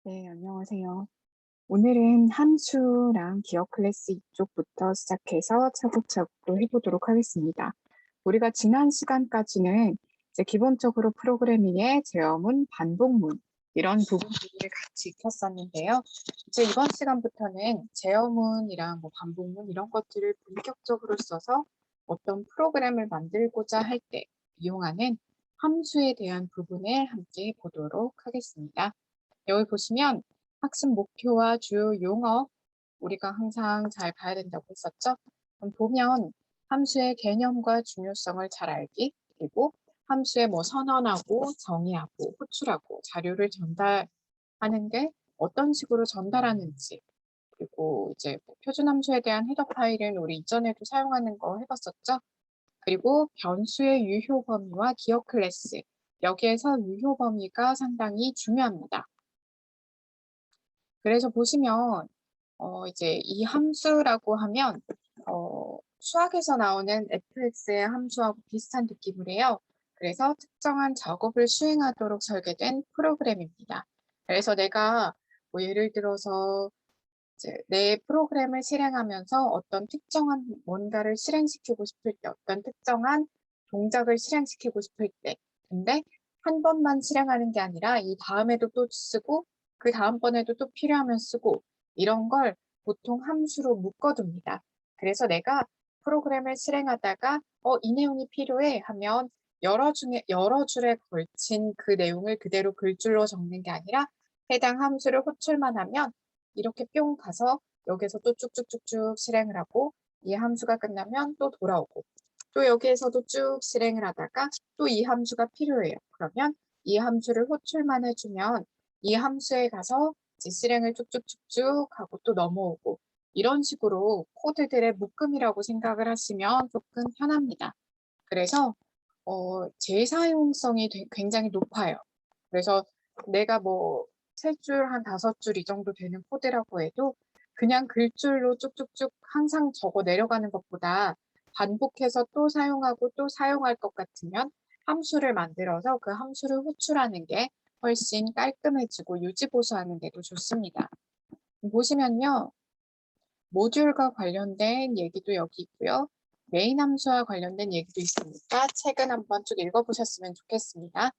네, 안녕하세요. 오늘은 함수랑 기억 클래스 이쪽부터 시작해서 차곡차곡 해보도록 하겠습니다. 우리가 지난 시간까지는 이제 기본적으로 프로그래밍의 제어문, 반복문 이런 부분들을 같이 익혔었는데요. 이제 이번 시간부터는 제어문이랑 반복문 이런 것들을 본격적으로 써서 어떤 프로그램을 만들고자 할 때 이용하는 함수에 대한 부분을 함께 보도록 하겠습니다. 여기 보시면 학습 목표와 주요 용어 우리가 항상 잘 봐야 된다고 했었죠. 그럼 보면 함수의 개념과 중요성을 잘 알기, 그리고 함수의 선언하고 정의하고 호출하고 자료를 전달하는 게 어떤 식으로 전달하는지, 그리고 이제 표준 함수에 대한 헤더 파일은 우리 이전에도 사용하는 거 해봤었죠. 그리고 변수의 유효 범위와 기억 클래스, 여기에서 유효 범위가 상당히 중요합니다. 그래서 보시면 이제 이 함수라고 하면 수학에서 나오는 fx의 함수하고 비슷한 느낌을 해요. 그래서 특정한 작업을 수행하도록 설계된 프로그램입니다. 그래서 내가 예를 들어서 이제 내 프로그램을 실행하면서 어떤 특정한 뭔가를 실행시키고 싶을 때, 어떤 특정한 동작을 실행시키고 싶을 때, 근데 한 번만 실행하는 게 아니라 이 다음에도 또 쓰고 그 다음번에도 또 필요하면 쓰고 이런 걸 보통 함수로 묶어둡니다. 그래서 내가 프로그램을 실행하다가 이 내용이 필요해 하면 여러 줄에 걸친 그 내용을 그대로 글줄로 적는 게 아니라 해당 함수를 호출만 하면 이렇게 뿅 가서 여기서 또 쭉쭉쭉쭉 실행을 하고 이 함수가 끝나면 또 돌아오고 또 여기에서도 쭉 실행을 하다가 또 이 함수가 필요해요. 그러면 이 함수를 호출만 해주면 이 함수에 가서 이제 실행을 쭉쭉쭉쭉 하고 또 넘어오고 이런 식으로 코드들의 묶음이라고 생각을 하시면 조금 편합니다. 그래서 재사용성이 굉장히 높아요. 그래서 내가 3줄, 한 5줄 이 정도 되는 코드라고 해도 그냥 글줄로 쭉쭉쭉 항상 적어 내려가는 것보다 반복해서 또 사용하고 또 사용할 것 같으면 함수를 만들어서 그 함수를 호출하는 게 훨씬 깔끔해지고 유지보수하는 데도 좋습니다. 보시면요. 모듈과 관련된 얘기도 여기 있고요. 메인 함수와 관련된 얘기도 있으니까 책은 한번 쭉 읽어보셨으면 좋겠습니다.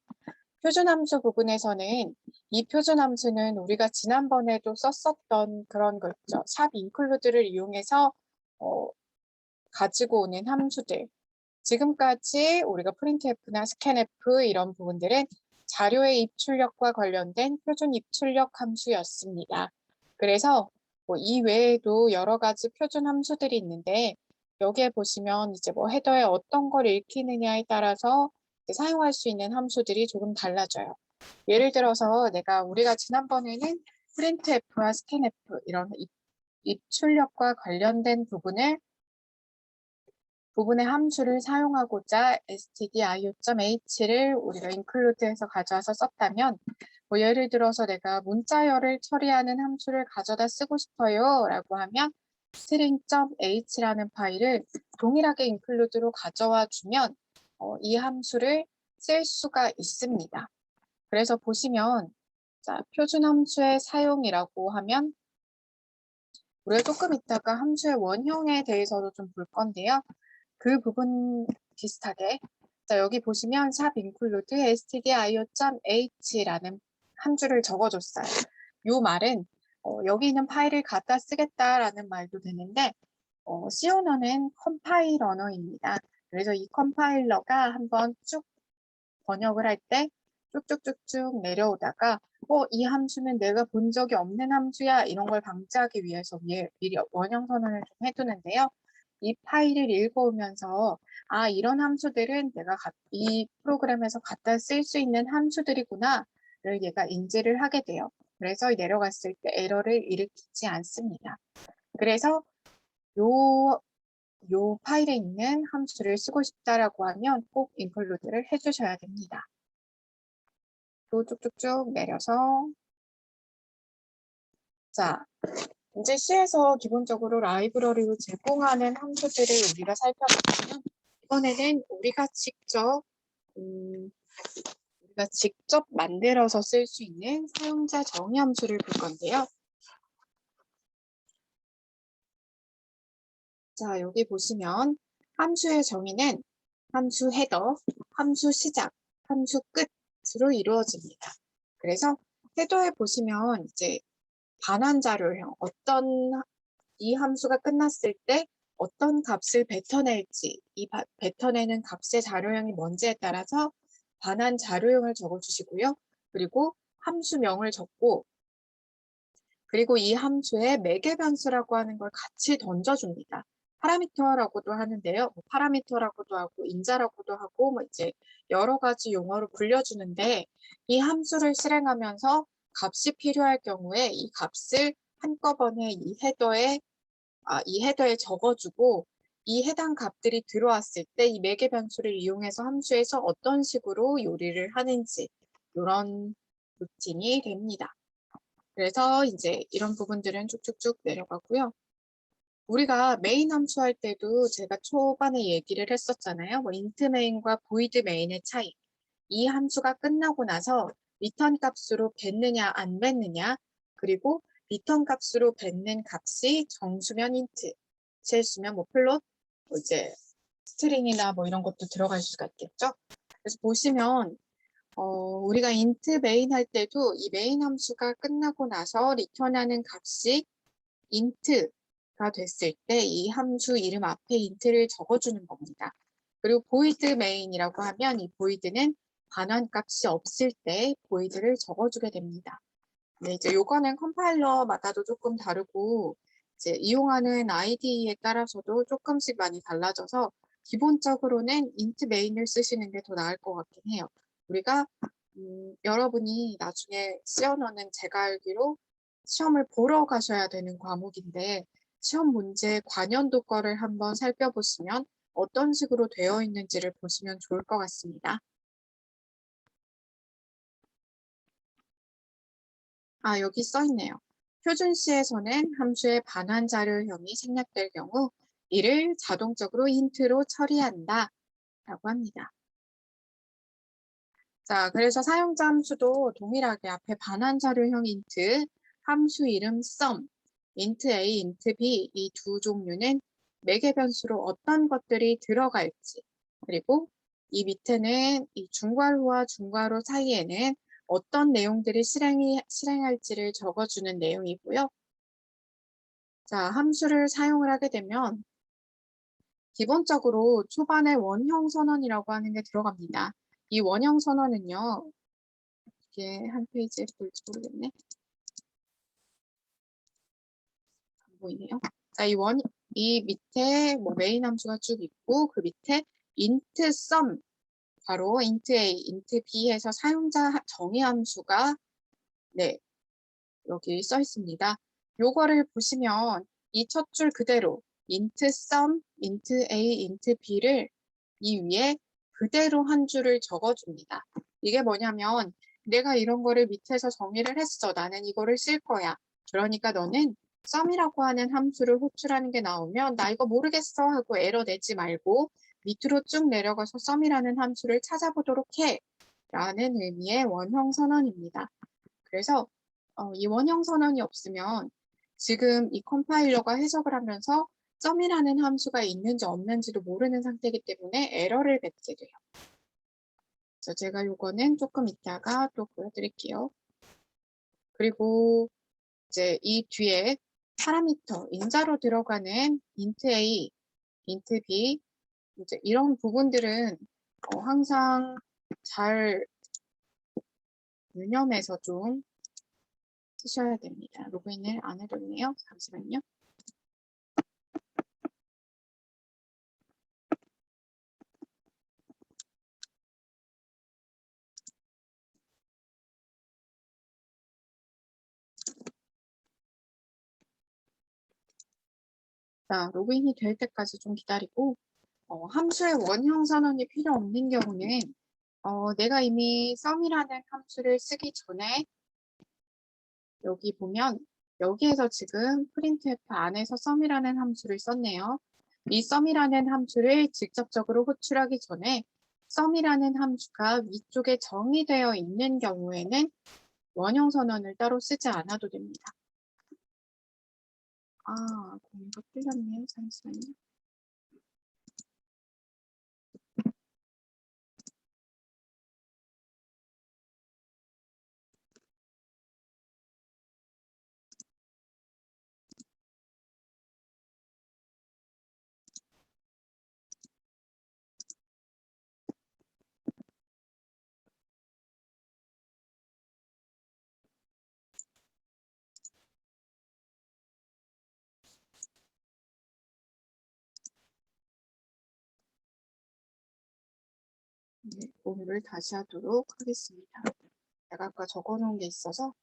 표준함수 부분에서는 이 표준함수는 우리가 지난번에도 썼었던 그런 거 있죠. 샵 인클루드를 이용해서 가지고 오는 함수들. 지금까지 우리가 printf나 scanf 이런 부분들은 자료의 입출력과 관련된 표준 입출력 함수였습니다. 그래서 이 외에도 여러 가지 표준 함수들이 있는데 여기에 보시면 이제 헤더에 어떤 걸 읽히느냐에 따라서 사용할 수 있는 함수들이 조금 달라져요. 예를 들어서 우리가 지난번에는 printf와 scanf 이런 입출력과 관련된 부분의 함수를 사용하고자 stdio.h를 우리가 include해서 가져와서 썼다면 예를 들어서 내가 문자열을 처리하는 함수를 가져다 쓰고 싶어요 라고 하면 string.h라는 파일을 동일하게 include로 가져와 주면 이 함수를 쓸 수가 있습니다. 그래서 보시면 표준 함수의 사용이라고 하면 우리가 조금 이따가 함수의 원형에 대해서도 좀 볼 건데요. 그 부분 비슷하게 여기 보시면 샵 include stdio.h라는 함수를 적어줬어요. 이 말은 여기 있는 파일을 갖다 쓰겠다라는 말도 되는데 C 언어는 컴파일 언어입니다. 그래서 이 컴파일러가 한번 쭉 번역을 할 때 쭉쭉쭉쭉 내려오다가 이 함수는 내가 본 적이 없는 함수야 이런 걸 방지하기 위해서 미리 원형 선언을 좀 해두는데요. 이 파일을 읽어오면서 이런 함수들은 내가 이 프로그램에서 갖다 쓸 수 있는 함수들이구나를 얘가 인지를 하게 돼요. 그래서 내려갔을 때 에러를 일으키지 않습니다. 그래서 요 파일에 있는 함수를 쓰고 싶다라고 하면 꼭 include를 해주셔야 됩니다. 또 쭉쭉쭉 내려서 이제 C에서 기본적으로 라이브러리로 제공하는 함수들을 우리가 살펴보면 이번에는 우리가 직접 우리가 직접 만들어서 쓸 수 있는 사용자 정의 함수를 볼 건데요. 자, 여기 보시면 함수의 정의는 함수 헤더, 함수 시작, 함수 끝으로 이루어집니다. 그래서 헤더에 보시면 이제 반환 자료형, 이 함수가 끝났을 때 어떤 값을 뱉어낼지, 이 뱉어내는 값의 자료형이 뭔지에 따라서 반환 자료형을 적어주시고요. 그리고 함수명을 적고, 그리고 이 함수에 매개 변수라고 하는 걸 같이 던져줍니다. 파라미터라고도 하는데요. 뭐 파라미터라고도 하고 인자라고도 하고 뭐 이제 여러 가지 용어로 불려주는데 이 함수를 실행하면서 값이 필요할 경우에 이 값을 한꺼번에 이 헤더에 적어주고 이 해당 값들이 들어왔을 때 이 매개 변수를 이용해서 함수에서 어떤 식으로 요리를 하는지 이런 루틴이 됩니다. 그래서 이제 이런 부분들은 쭉쭉쭉 내려가고요. 우리가 메인 함수 할 때도 제가 초반에 얘기를 했었잖아요. 뭐 int main과 void main의 차이. 이 함수가 끝나고 나서 리턴 값으로 뱉느냐 안 뱉느냐, 그리고 리턴 값으로 뱉는 값이 정수면 int, 실수면 뭐 플롯, 뭐 이제 스트링이나 뭐 이런 것도 들어갈 수가 있겠죠. 그래서 보시면 우리가 int main 할 때도 이 main 함수가 끝나고 나서 리턴하는 값이 int가 됐을 때 이 함수 이름 앞에 int를 적어주는 겁니다. 그리고 void main이라고 하면 이 void는 반환 값이 없을 때 void를 적어주게 됩니다. 네, 이제 요거는 컴파일러마다도 조금 다르고 이제 이용하는 IDE에 따라서도 조금씩 많이 달라져서 기본적으로는 int main을 쓰시는 게 더 나을 것 같긴 해요. 우리가 여러분이 나중에 씌워넣는 제가 알기로 시험을 보러 가셔야 되는 과목인데 시험 문제 관연도 거를 한번 살펴보시면 어떤 식으로 되어 있는지를 보시면 좋을 것 같습니다. 아, 여기 써 있네요. 표준시에서는 함수의 반환 자료형이 생략될 경우 이를 자동적으로 int로 처리한다 라고 합니다. 자, 그래서 사용자 함수도 동일하게 앞에 반환 자료형 int, 함수 이름 sum, int a, int b 이 두 종류는 매개 변수로 어떤 것들이 들어갈지, 그리고 이 밑에는 이 중괄호와 중괄호 사이에는 어떤 내용들이 실행할지를 적어주는 내용이고요. 자, 함수를 사용을 하게 되면 기본적으로 초반에 원형 선언이라고 하는 게 들어갑니다. 이 원형 선언은요, 이게 한 페이지에 보일지 모르겠네. 안 보이네요. 자, 이 밑에 뭐 메인 함수가 쭉 있고 그 밑에 int sum, 바로 int a, int b 해서 사용자 정의 함수가 네, 여기 써 있습니다. 요거를 보시면 이 첫 줄 그대로 int sum, int a, int b를 이 위에 그대로 한 줄을 적어줍니다. 이게 뭐냐면 내가 이런 거를 밑에서 정의를 했어. 나는 이거를 쓸 거야. 그러니까 너는 sum이라고 하는 함수를 호출하는 게 나오면 나 이거 모르겠어 하고 에러 내지 말고 밑으로 쭉 내려가서 sum이라는 함수를 찾아보도록 해. 라는 의미의 원형 선언입니다. 그래서 이 원형 선언이 없으면 지금 이 컴파일러가 해석을 하면서 점이라는 함수가 있는지 없는지도 모르는 상태이기 때문에 에러를 뱉게 돼요. 그래서 제가 요거는 조금 이따가 또 보여드릴게요. 그리고 이제 이 뒤에 파라미터, 인자로 들어가는 int a, int b 이제 이런 부분들은 항상 잘 유념해서 좀 쓰셔야 됩니다. 로그인을 안 해뒀네요. 잠시만요. 자, 로그인이 될 때까지 좀 기다리고 함수의 원형 선언이 필요 없는 경우는 내가 이미 sum이라는 함수를 쓰기 전에 여기 보면 여기에서 지금 printf 안에서 sum이라는 함수를 썼네요. 이 sum이라는 함수를 직접적으로 호출하기 전에 sum이라는 함수가 위쪽에 정의되어 있는 경우에는 원형 선언을 따로 쓰지 않아도 됩니다. 공부 틀렸네요. 잠시만요. 네, 공유를 다시 하도록 하겠습니다. 제가 아까 적어놓은 게 있어서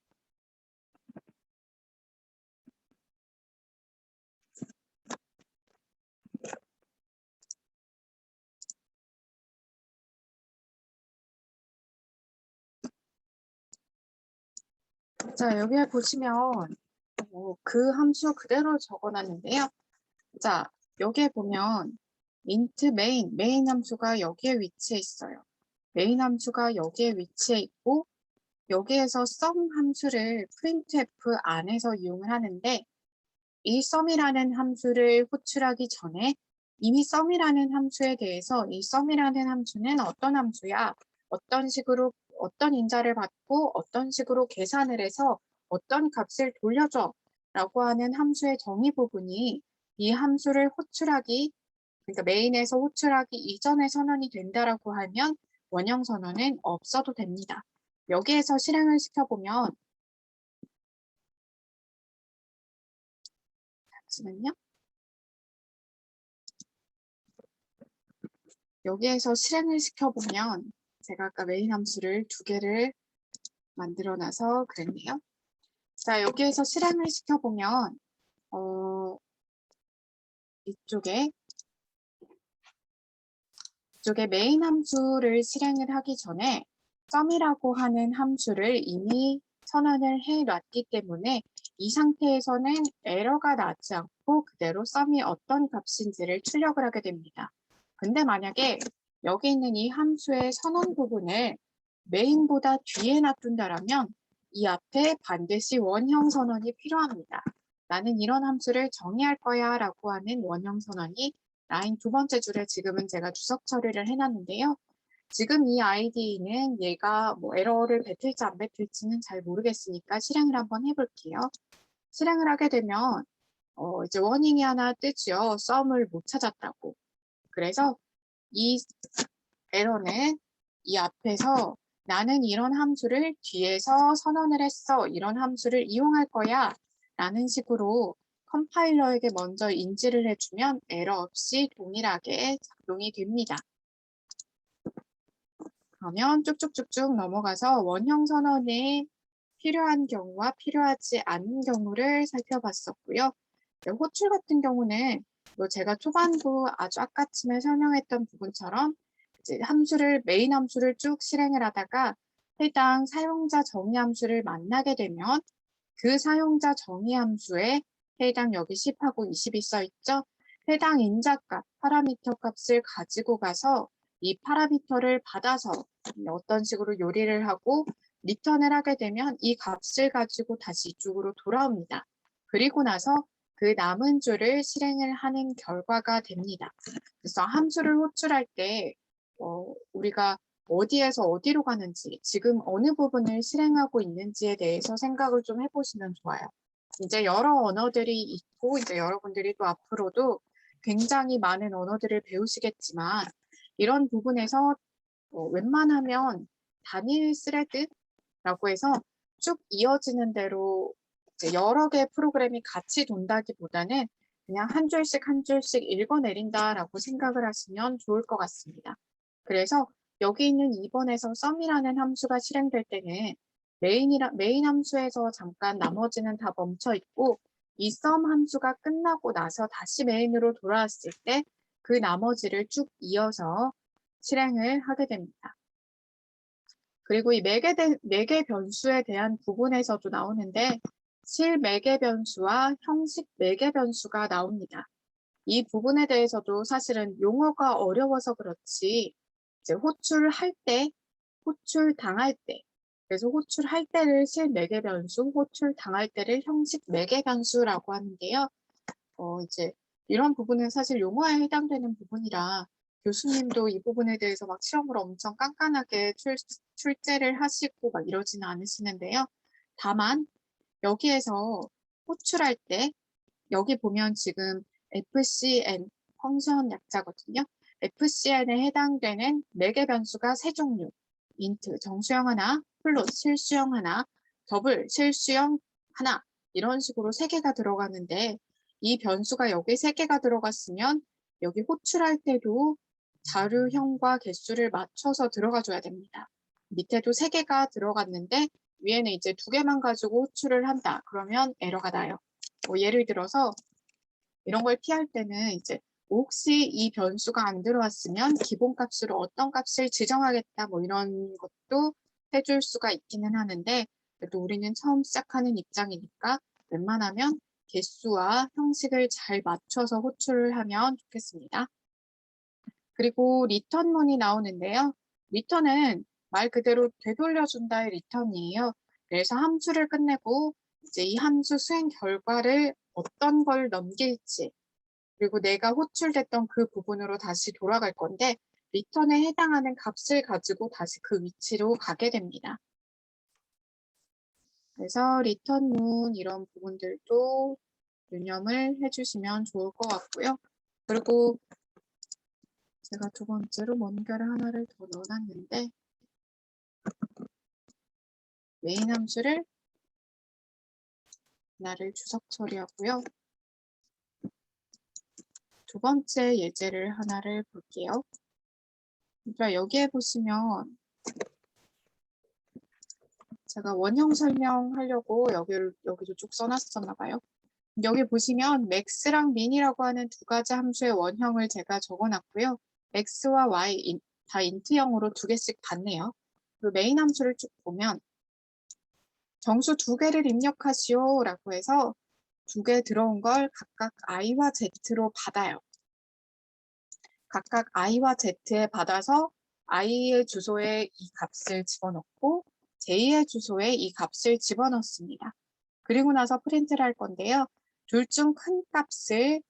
자, 여기에 보시면 그 함수 그대로 적어놨는데요. 자, 여기에 보면 int 메인 함수가 여기에 위치해 있어요. 메인 함수가 여기에 위치해 있고 여기에서 sum 함수를 printf 안에서 이용을 하는데 이 sum이라는 함수를 호출하기 전에 이미 sum이라는 함수에 대해서 이 sum이라는 함수는 어떤 함수야? 어떤 식으로 어떤 인자를 받고 어떤 식으로 계산을 해서 어떤 값을 돌려줘 라고 하는 함수의 정의 부분이 이 함수를 호출하기 그러니까 메인에서 호출하기 이전에 선언이 된다라고 하면 원형 선언은 없어도 됩니다. 여기에서 실행을 시켜보면 잠시만요. 여기에서 실행을 시켜보면 제가 아까 메인 함수를 두 개를 만들어놔서 그랬네요. 자, 여기에서 실행을 시켜보면 이쪽에 메인 함수를 실행을 하기 전에 sum이라고 하는 함수를 이미 선언을 해놨기 때문에 이 상태에서는 에러가 나지 않고 그대로 sum이 어떤 값인지를 출력을 하게 됩니다. 근데 만약에 여기 있는 이 함수의 선언 부분을 메인보다 뒤에 놔둔다라면 이 앞에 반드시 원형 선언이 필요합니다. 나는 이런 함수를 정의할 거야 라고 하는 원형 선언이 라인 두 번째 줄에 지금은 제가 주석 처리를 해놨는데요. 지금 이 ID는 얘가 뭐 에러를 뱉을지 안 뱉을지는 잘 모르겠으니까 실행을 한번 해볼게요. 실행을 하게 되면 이제 워닝이 하나 뜨죠. sum을 못 찾았다고. 그래서 이 에러는 이 앞에서 나는 이런 함수를 뒤에서 선언을 했어. 이런 함수를 이용할 거야. 라는 식으로 컴파일러에게 먼저 인지를 해주면 에러 없이 동일하게 작동이 됩니다. 그러면 쭉쭉쭉쭉 넘어가서 원형 선언에 필요한 경우와 필요하지 않은 경우를 살펴봤었고요. 호출 같은 경우는 제가 초반부 아주 아까쯤에 설명했던 부분처럼 이제 메인 함수를 쭉 실행을 하다가 해당 사용자 정의 함수를 만나게 되면 그 사용자 정의 함수에 해당 여기 10하고 20이 써 있죠. 해당 인자값, 파라미터 값을 가지고 가서 이 파라미터를 받아서 어떤 식으로 요리를 하고 리턴을 하게 되면 이 값을 가지고 다시 이쪽으로 돌아옵니다. 그리고 나서 그 남은 줄을 실행을 하는 결과가 됩니다. 그래서 함수를 호출할 때 우리가 어디에서 어디로 가는지, 지금 어느 부분을 실행하고 있는지에 대해서 생각을 좀 해보시면 좋아요. 이제 여러 언어들이 있고, 이제 여러분들이 또 앞으로도 굉장히 많은 언어들을 배우시겠지만, 이런 부분에서 웬만하면 단일 스레드라고 해서 쭉 이어지는 대로 이제 여러 개의 프로그램이 같이 돈다기보다는 그냥 한 줄씩 한 줄씩 읽어내린다라고 생각을 하시면 좋을 것 같습니다. 그래서 여기 있는 2번에서 sum이라는 함수가 실행될 때는 메인 함수에서 잠깐 나머지는 다 멈춰 있고 이 sum 함수가 끝나고 나서 다시 메인으로 돌아왔을 때 그 나머지를 쭉 이어서 실행을 하게 됩니다. 그리고 이 매개 변수에 대한 부분에서도 나오는데 실매개 변수와 형식 매개 변수가 나옵니다. 이 부분에 대해서도 사실은 용어가 어려워서 그렇지 이제 호출할 때, 호출당할 때. 그래서 호출할 때를 실매개 변수, 호출당할 때를 형식 매개 변수라고 하는데요. 이제 이런 부분은 사실 용어에 해당되는 부분이라 교수님도 이 부분에 대해서 막 시험을 엄청 깐깐하게 출제를 하시고 막 이러지는 않으시는데요. 다만 여기에서 호출할 때 여기 보면 지금 FCN 펑션 약자거든요. FCN에 해당되는 매개 변수가 세 종류. 인트 정수형 하나, 플롯 실수형 하나, 더블 실수형 하나 이런 식으로 세 개가 들어가는데 이 변수가 여기 세 개가 들어갔으면 여기 호출할 때도 자료형과 개수를 맞춰서 들어가 줘야 됩니다. 밑에도 세 개가 들어갔는데 위에는 이제 두 개만 가지고 호출을 한다. 그러면 에러가 나요. 예를 들어서 이런 걸 피할 때는 이제 혹시 이 변수가 안 들어왔으면 기본값으로 어떤 값을 지정하겠다 뭐 이런 것도 해줄 수가 있기는 하는데 그래도 우리는 처음 시작하는 입장이니까 웬만하면 개수와 형식을 잘 맞춰서 호출을 하면 좋겠습니다. 그리고 리턴문이 나오는데요. 리턴은 말 그대로 되돌려준다의 리턴이에요. 그래서 함수를 끝내고 이제 이 함수 수행 결과를 어떤 걸 넘길지 그리고 내가 호출됐던 그 부분으로 다시 돌아갈 건데 리턴에 해당하는 값을 가지고 다시 그 위치로 가게 됩니다. 그래서 리턴문 이런 부분들도 유념을 해주시면 좋을 것 같고요. 그리고 제가 두 번째로 뭔가를 하나를 더 넣어놨는데 메인 함수를 하나를 주석 처리하고요. 두 번째 예제를 하나를 볼게요. 그러니까 여기에 보시면 제가 원형 설명하려고 여기도 쭉 써놨었나 봐요. 여기 보시면 max랑 min이라고 하는 두 가지 함수의 원형을 제가 적어놨고요. x와 y 다 인트형으로 두 개씩 받네요. 그 메인 함수를 쭉 보면 정수 두 개를 입력하시오 라고 해서 두 개 들어온 걸 각각 i와 z로 받아요. 각각 i와 z에 받아서 i의 주소에 이 값을 집어넣고 j의 주소에 이 값을 집어넣습니다. 그리고 나서 프린트를 할 건데요. 둘 중 큰 값을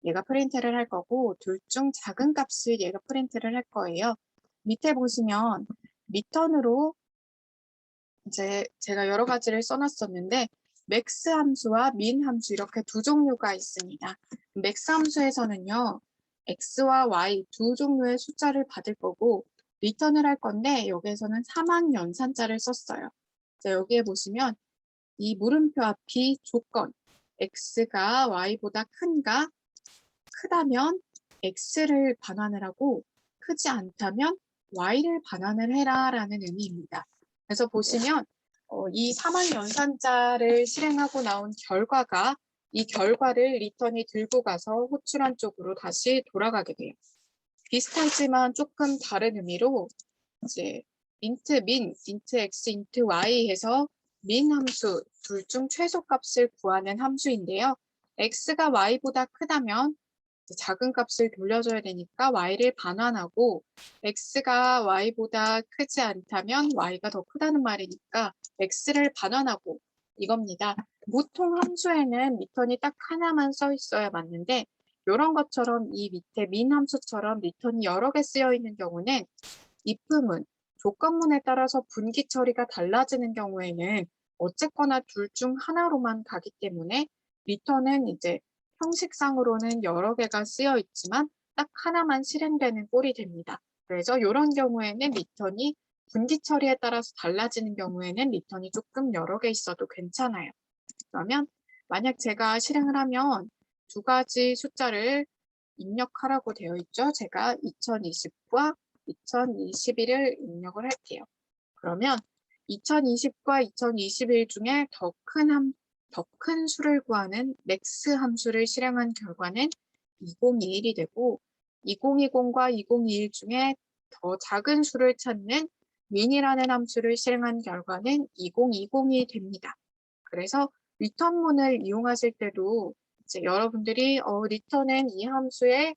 얘가 프린트를 할 거고 둘 중 작은 값을 얘가 프린트를 할 거예요. 밑에 보시면 리턴으로 이제 제가 여러 가지를 써놨었는데 맥스 함수와 민 함수 이렇게 두 종류가 있습니다. 맥스 함수에서는요. x와 y 두 종류의 숫자를 받을 거고 리턴을 할 건데 여기에서는 3학 연산자를 썼어요. 자, 여기에 보시면 이 물음표 앞이 조건 x가 y보다 큰가 크다면 x를 반환을 하고 크지 않다면 y를 반환을 해라 라는 의미입니다. 그래서 보시면 이 3학 연산자를 실행하고 나온 결과가 이 결과를 리턴이 들고 가서 호출한 쪽으로 다시 돌아가게 돼요. 비슷하지만 조금 다른 의미로 이제 int min, int x, int y 해서 min 함수 둘 중 최소값을 구하는 함수인데요. x가 y보다 크다면 작은 값을 돌려줘야 되니까 y를 반환하고 x가 y보다 크지 않다면 y가 더 크다는 말이니까 x를 반환하고 이겁니다. 보통 함수에는 리턴이 딱 하나만 써 있어야 맞는데 이런 것처럼 이 밑에 min 함수처럼 리턴이 여러 개 쓰여 있는 경우는 if문, 조건문에 따라서 분기 처리가 달라지는 경우에는 어쨌거나 둘 중 하나로만 가기 때문에 리턴은 이제 형식상으로는 여러 개가 쓰여 있지만 딱 하나만 실행되는 꼴이 됩니다. 그래서 이런 경우에는 리턴이 분기 처리에 따라서 달라지는 경우에는 리턴이 조금 여러 개 있어도 괜찮아요. 그러면 만약 제가 실행을 하면 두 가지 숫자를 입력하라고 되어 있죠. 제가 2020과 2021을 입력을 할게요. 그러면 2020과 2021 중에 더 큰 수를 구하는 맥스 함수를 실행한 결과는 2021이 되고 2020과 2021 중에 더 작은 수를 찾는 min이라는 함수를 실행한 결과는 2020이 됩니다. 그래서 리턴문을 이용하실 때도 이제 여러분들이 리턴은 이 함수의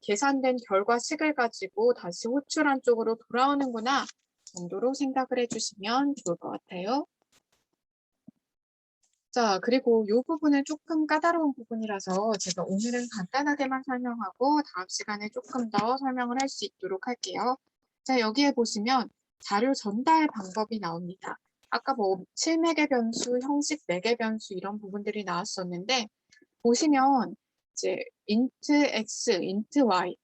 계산된 결과식을 가지고 다시 호출한 쪽으로 돌아오는구나 정도로 생각을 해주시면 좋을 것 같아요. 자, 그리고 이 부분은 조금 까다로운 부분이라서 제가 오늘은 간단하게만 설명하고 다음 시간에 조금 더 설명을 할 수 있도록 할게요. 자, 여기에 보시면 자료 전달 방법이 나옵니다. 아까 뭐 7매개 변수, 형식 4개 변수 이런 부분들이 나왔었는데 보시면 이제 int x, int y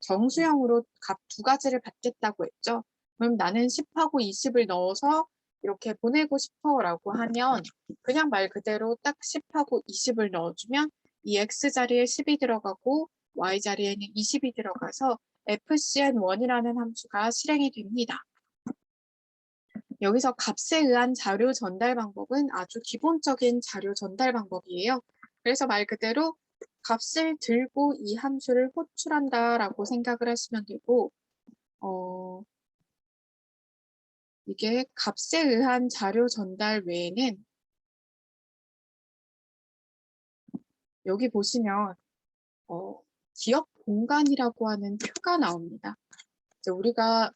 정수형으로 값 2가지를 받겠다고 했죠. 그럼 나는 10하고 20을 넣어서 이렇게 보내고 싶어라고 하면 그냥 말 그대로 딱 10하고 20을 넣어주면 이 x 자리에 10이 들어가고 y 자리에는 20이 들어가서 fcn1이라는 함수가 실행이 됩니다. 여기서 값에 의한 자료 전달 방법은 아주 기본적인 자료 전달 방법이에요. 그래서 말 그대로 값을 들고 이 함수를 호출한다라고 생각을 하시면 되고, 이게 값에 의한 자료 전달 외에는 여기 보시면 기억 공간이라고 하는 표가 나옵니다. 이제 우리가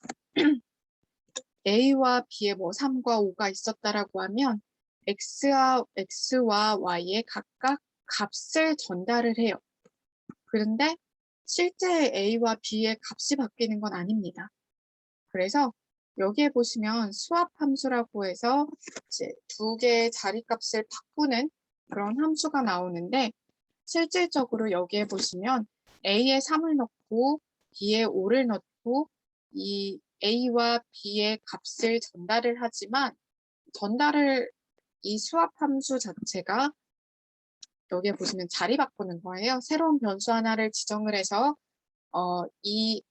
A와 B에 뭐 3과 5가 있었다라고 하면 X와 Y에 각각 값을 전달을 해요. 그런데 실제 A와 B의 값이 바뀌는 건 아닙니다. 그래서 여기에 보시면 수합 함수라고 해서 이제 2개의 자리값을 바꾸는 그런 함수가 나오는데 실질적으로 여기에 보시면 A에 3을 넣고 B에 5를 넣고 이 A와 B의 값을 전달을 하지만 이 수합 함수 자체가 여기에 보시면 자리 바꾸는 거예요. 새로운 변수 하나를 지정을 해서 이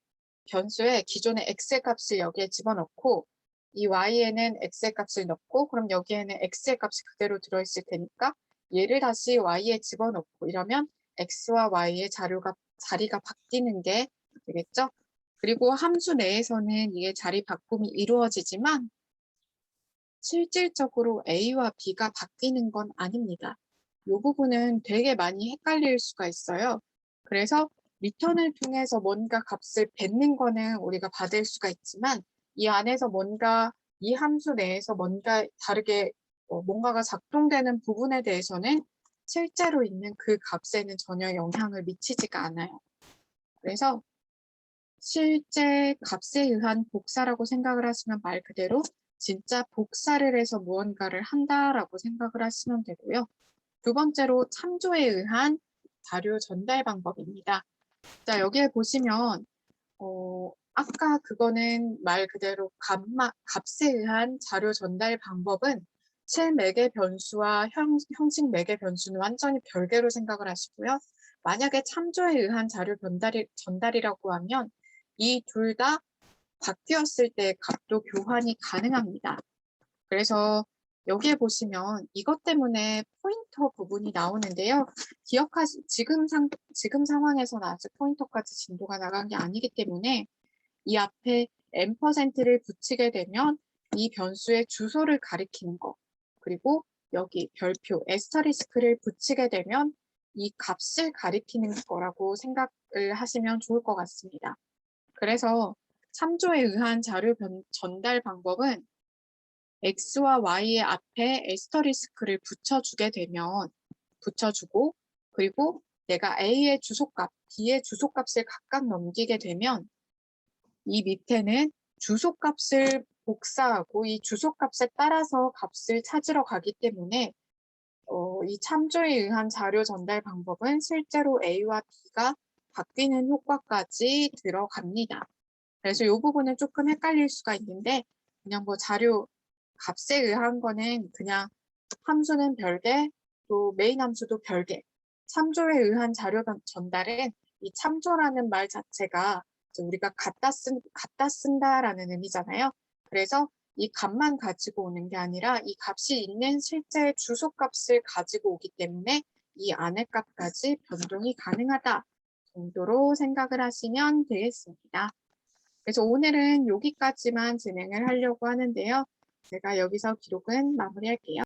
변수에 기존의 x의 값을 여기에 집어넣고 이 y에는 x의 값을 넣고 그럼 여기에는 x의 값이 그대로 들어있을 테니까 얘를 다시 y에 집어넣고 이러면 x와 y의 자리가 바뀌는 게 되겠죠. 그리고 함수 내에서는 이게 자리 바꿈이 이루어지지만 실질적으로 a와 b가 바뀌는 건 아닙니다. 이 부분은 되게 많이 헷갈릴 수가 있어요. 그래서 리턴을 통해서 뭔가 값을 뱉는 거는 우리가 받을 수가 있지만 이 안에서 이 함수 내에서 뭔가 다르게 뭔가가 작동되는 부분에 대해서는 실제로 있는 그 값에는 전혀 영향을 미치지가 않아요. 그래서 실제 값에 의한 복사라고 생각을 하시면 말 그대로 진짜 복사를 해서 무언가를 한다라고 생각을 하시면 되고요. 두 번째로 참조에 의한 자료 전달 방법입니다. 자, 여기에 보시면 아까 그거는 말 그대로 값에 의한 자료 전달 방법은 실매개 변수와 형식 매개 변수는 완전히 별개로 생각을 하시고요. 만약에 참조에 의한 자료 전달이라고 하면 이 둘 다 바뀌었을 때 값도 교환이 가능합니다. 그래서 여기에 보시면 이것 때문에 포인터 부분이 나오는데요. 지금 상황에서는 아직 포인터까지 진도가 나간 게 아니기 때문에 이 앞에 %를 붙이게 되면 이 변수의 주소를 가리키는 거, 그리고 여기 별표 에스터리스크를 붙이게 되면 이 값을 가리키는 거라고 생각을 하시면 좋을 것 같습니다. 그래서 참조에 의한 자료 전달 방법은 X와 Y의 앞에 에스터리스크를 붙여주고 그리고 내가 A의 주소값, B의 주소값을 각각 넘기게 되면 이 밑에는 주소값을 복사하고 이 주소값에 따라서 값을 찾으러 가기 때문에 이 참조에 의한 자료 전달 방법은 실제로 A와 B가 바뀌는 효과까지 들어갑니다. 그래서 이 부분은 조금 헷갈릴 수가 있는데 그냥 뭐 자료 값에 의한 거는 그냥 함수는 별개, 또 메인 함수도 별개. 참조에 의한 자료 전달은 이 참조라는 말 자체가 우리가 갖다 쓴다라는 의미잖아요. 그래서 이 값만 가지고 오는 게 아니라 이 값이 있는 실제 주소값을 가지고 오기 때문에 이 안의 값까지 변동이 가능하다 정도로 생각을 하시면 되겠습니다. 그래서 오늘은 여기까지만 진행을 하려고 하는데요. 제가 여기서 기록은 마무리할게요.